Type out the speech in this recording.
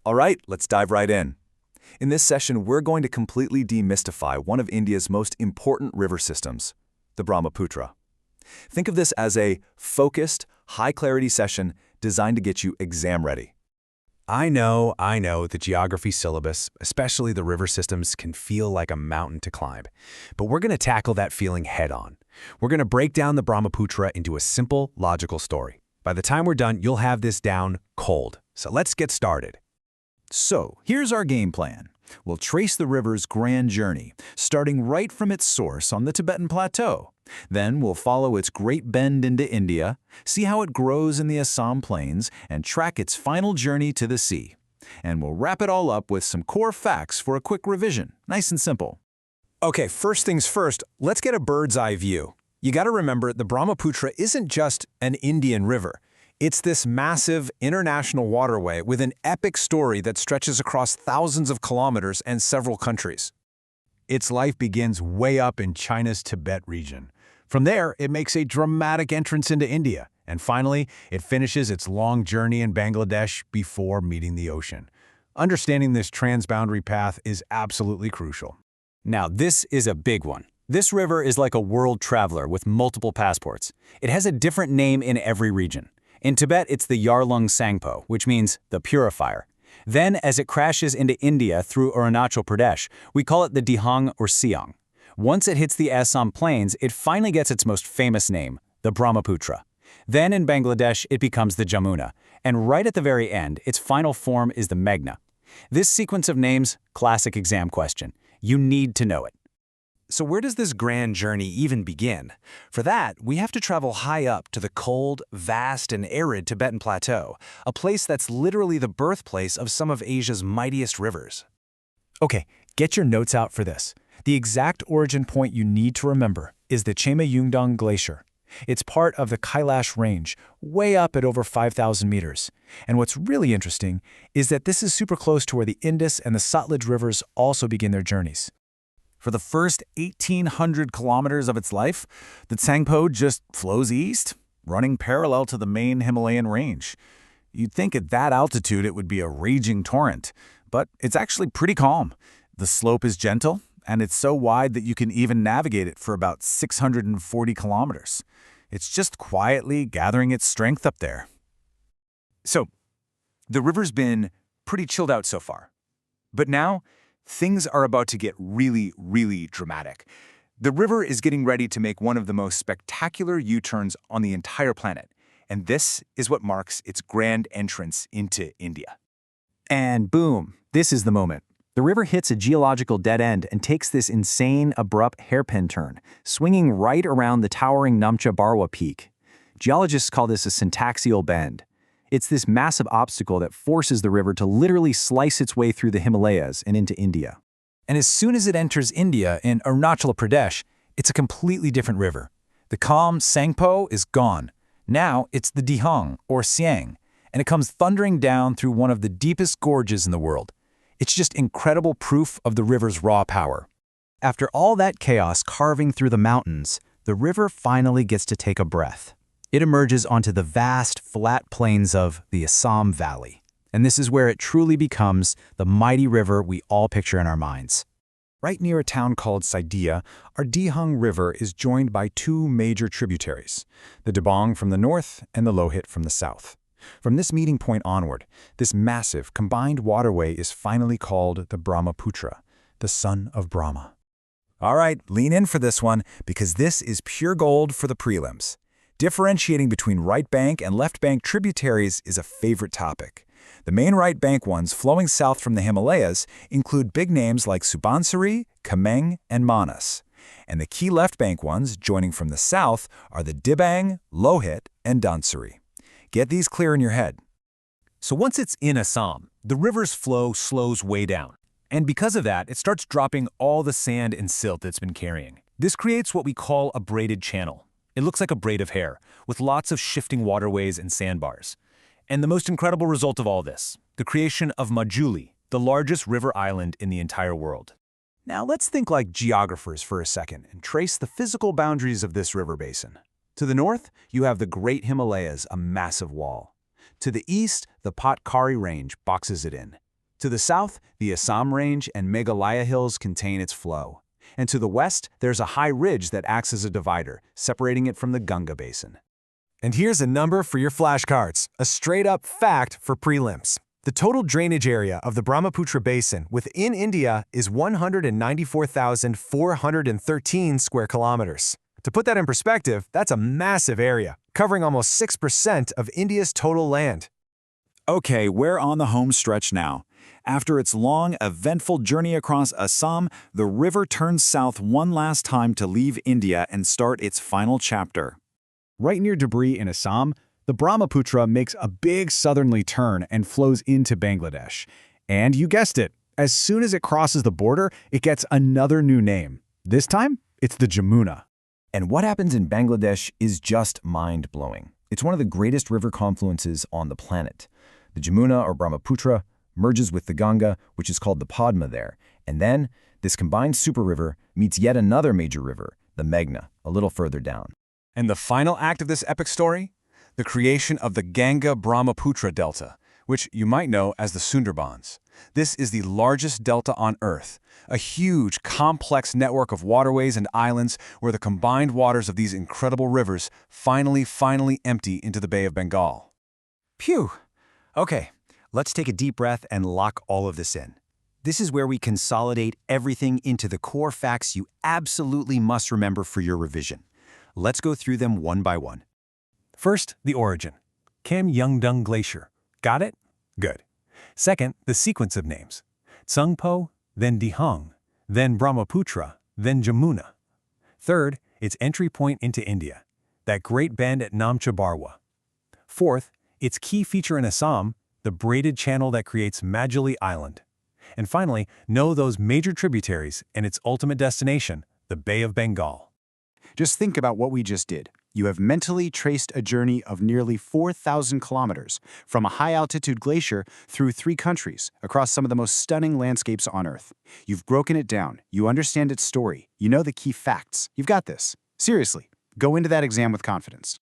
All right, let's dive right in. In this session, we're going to completely demystify one of India's most important river systems, the Brahmaputra. Think of this as a focused, high-clarity session designed to get you exam ready. I know, the geography syllabus, especially the river systems, can feel like a mountain to climb. But we're going to tackle that feeling head-on. We're going to break down the Brahmaputra into a simple, logical story. By the time we're done, you'll have this down cold. So let's get started. So, here's our game plan. We'll trace the river's grand journey, starting right from its source on the Tibetan Plateau. Then we'll follow its great bend into India, see how it grows in the Assam plains, and track its final journey to the sea. And we'll wrap it all up with some core facts for a quick revision, nice and simple. Okay, first things first, let's get a bird's eye view. You got to remember, the Brahmaputra isn't just an Indian river. It's this massive international waterway with an epic story that stretches across thousands of kilometers and several countries. Its life begins way up in China's Tibet region. From there, it makes a dramatic entrance into India, and finally, it finishes its long journey in Bangladesh before meeting the ocean. Understanding this transboundary path is absolutely crucial. Now, this is a big one. This river is like a world traveler with multiple passports. It has a different name in every region. In Tibet, it's the Yarlung Tsangpo, which means the purifier. Then, as it crashes into India through Arunachal Pradesh, we call it the Dihang or Siang. Once it hits the Assam plains, it finally gets its most famous name, the Brahmaputra. Then in Bangladesh, it becomes the Jamuna. And right at the very end, its final form is the Meghna. This sequence of names, classic exam question. You need to know it. So where does this grand journey even begin? For that, we have to travel high up to the cold, vast, and arid Tibetan Plateau, a place that's literally the birthplace of some of Asia's mightiest rivers. Okay, get your notes out for this. The exact origin point you need to remember is the Chema-Yungdong Glacier. It's part of the Kailash Range, way up at over 5,000 meters. And what's really interesting is that this is super close to where the Indus and the Sutlej rivers also begin their journeys. For the first 1,800 kilometers of its life, the Tsangpo just flows east, running parallel to the main Himalayan range. You'd think at that altitude it would be a raging torrent, but it's actually pretty calm. The slope is gentle, and it's so wide that you can even navigate it for about 640 kilometers. It's just quietly gathering its strength up there. So, the river's been pretty chilled out so far. But now, things are about to get really, really dramatic. The river is getting ready to make one of the most spectacular U-turns on the entire planet, and this is what marks its grand entrance into India. And boom, this is the moment. The river hits a geological dead end and takes this insane, abrupt hairpin turn, swinging right around the towering Namcha Barwa peak. Geologists call this a syntaxial bend. It's this massive obstacle that forces the river to literally slice its way through the Himalayas and into India. And as soon as it enters India in Arunachal Pradesh, it's a completely different river. The calm Tsangpo is gone. Now it's the Dihang, or Siang, and it comes thundering down through one of the deepest gorges in the world. It's just incredible proof of the river's raw power. After all that chaos carving through the mountains, the river finally gets to take a breath. It emerges onto the vast, flat plains of the Assam Valley. And this is where it truly becomes the mighty river we all picture in our minds. Right near a town called Saidia, our Dihang River is joined by two major tributaries, the Dibang from the north and the Lohit from the south. From this meeting point onward, this massive, combined waterway is finally called the Brahmaputra, the son of Brahma. All right, lean in for this one, because this is pure gold for the prelims. Differentiating between right bank and left bank tributaries is a favorite topic. The main right bank ones flowing south from the Himalayas include big names like Subansiri, Kameng, and Manas. And the key left bank ones joining from the south are the Dibang, Lohit, and Dhansiri. Get these clear in your head. So once it's in Assam, the river's flow slows way down. And because of that, it starts dropping all the sand and silt it's been carrying. This creates what we call a braided channel. It looks like a braid of hair, with lots of shifting waterways and sandbars. And the most incredible result of all this, the creation of Majuli, the largest river island in the entire world. Now let's think like geographers for a second and trace the physical boundaries of this river basin. To the north, you have the Great Himalayas, a massive wall. To the east, the Patkari Range boxes it in. To the south, the Assam Range and Meghalaya Hills contain its flow. And to the west, there's a high ridge that acts as a divider, separating it from the Ganga Basin. And here's a number for your flashcards, a straight-up fact for prelims. The total drainage area of the Brahmaputra Basin within India is 194,413 square kilometers. To put that in perspective, that's a massive area, covering almost 6% of India's total land. Okay, we're on the home stretch now. After its long, eventful journey across Assam, the river turns south one last time to leave India and start its final chapter. Right near Debris in Assam, the Brahmaputra makes a big southerly turn and flows into Bangladesh. And you guessed it, as soon as it crosses the border, it gets another new name. This time, it's the Jamuna. And what happens in Bangladesh is just mind-blowing. It's one of the greatest river confluences on the planet. The Jamuna, or Brahmaputra, merges with the Ganga, which is called the Padma there. And then, this combined super river meets yet another major river, the Meghna, a little further down. And the final act of this epic story? The creation of the Ganga-Brahmaputra Delta, which you might know as the Sundarbans. This is the largest delta on Earth, a huge, complex network of waterways and islands where the combined waters of these incredible rivers finally empty into the Bay of Bengal. Phew! Okay, let's take a deep breath and lock all of this in. This is where we consolidate everything into the core facts you absolutely must remember for your revision. Let's go through them one by one. First, the origin. Kam-Yungdung Glacier. Got it? Good. Second, the sequence of names. Tsangpo, then Dihang, then Brahmaputra, then Jamuna. Third, its entry point into India, that great bend at Namcha Barwa. Fourth, its key feature in Assam, the braided channel that creates Majuli Island. And finally, know those major tributaries and its ultimate destination, the Bay of Bengal. Just think about what we just did. You have mentally traced a journey of nearly 4,000 kilometers from a high-altitude glacier through 3 countries, across some of the most stunning landscapes on Earth. You've broken it down. You understand its story. You know the key facts. You've got this. Seriously, go into that exam with confidence.